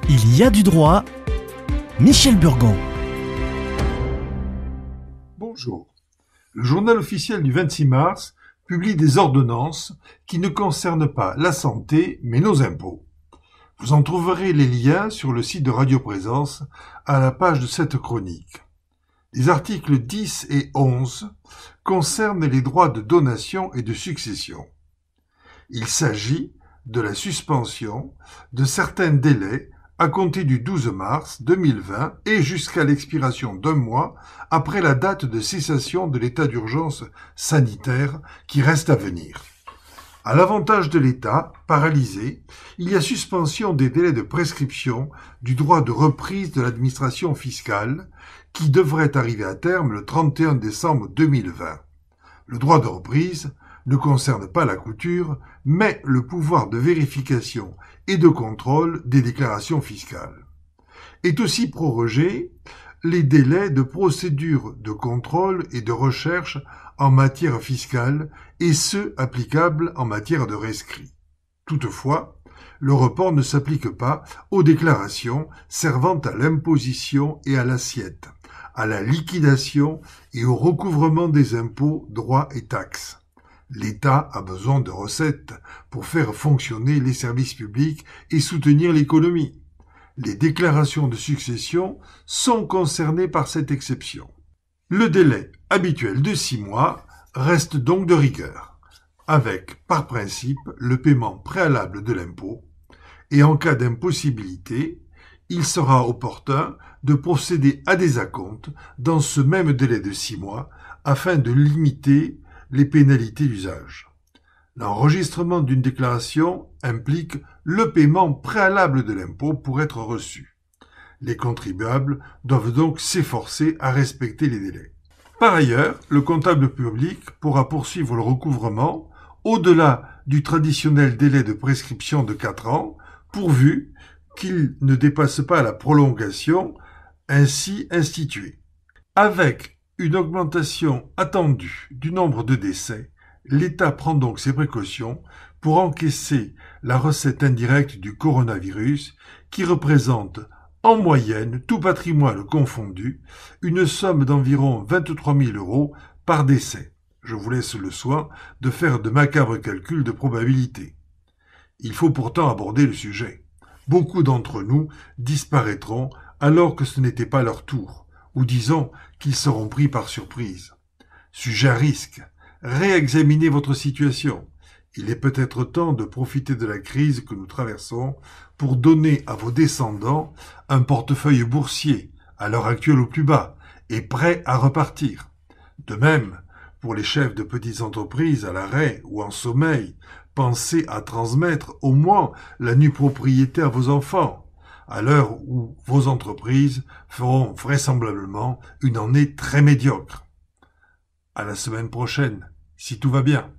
Il y a du droit. Michel Burgon. Bonjour. Le journal officiel du 26 mars publie des ordonnances qui ne concernent pas la santé mais nos impôts. Vous en trouverez les liens sur le site de Radio Présence à la page de cette chronique. Les articles 10 et 11 concernent les droits de donation et de succession. Il s'agit de la suspension de certains délais à compter du 12 mars 2020 et jusqu'à l'expiration d'un mois après la date de cessation de l'état d'urgence sanitaire qui reste à venir. À l'avantage de l'État, paralysé, il y a suspension des délais de prescription du droit de reprise de l'administration fiscale qui devrait arriver à terme le 31 décembre 2020. Le droit de reprise ne concerne pas la couture, mais le pouvoir de vérification et de contrôle des déclarations fiscales. Est aussi prorogé les délais de procédure de contrôle et de recherche en matière fiscale et ceux applicables en matière de rescrit. Toutefois, le report ne s'applique pas aux déclarations servant à l'imposition et à l'assiette, à la liquidation et au recouvrement des impôts, droits et taxes. L'État a besoin de recettes pour faire fonctionner les services publics et soutenir l'économie. Les déclarations de succession sont concernées par cette exception. Le délai habituel de 6 mois reste donc de rigueur, avec, par principe, le paiement préalable de l'impôt, et en cas d'impossibilité, il sera opportun de procéder à des acomptes dans ce même délai de 6 mois afin de limiter les pénalités d'usage. L'enregistrement d'une déclaration implique le paiement préalable de l'impôt pour être reçu. Les contribuables doivent donc s'efforcer à respecter les délais. Par ailleurs, le comptable public pourra poursuivre le recouvrement au-delà du traditionnel délai de prescription de 4 ans, pourvu qu'il ne dépasse pas la prolongation ainsi instituée. Avec une augmentation attendue du nombre de décès, l'État prend donc ses précautions pour encaisser la recette indirecte du coronavirus qui représente en moyenne, tout patrimoine confondu, une somme d'environ 23 000 € par décès. Je vous laisse le soin de faire de macabres calculs de probabilité. Il faut pourtant aborder le sujet. Beaucoup d'entre nous disparaîtront alors que ce n'était pas leur tour, ou disons qu'ils seront pris par surprise. Sujet à risque, réexaminez votre situation. Il est peut-être temps de profiter de la crise que nous traversons pour donner à vos descendants un portefeuille boursier, à l'heure actuelle au plus bas, et prêt à repartir. De même, pour les chefs de petites entreprises à l'arrêt ou en sommeil, pensez à transmettre au moins la nue propriété à vos enfants, à l'heure où vos entreprises feront vraisemblablement une année très médiocre. À la semaine prochaine, si tout va bien.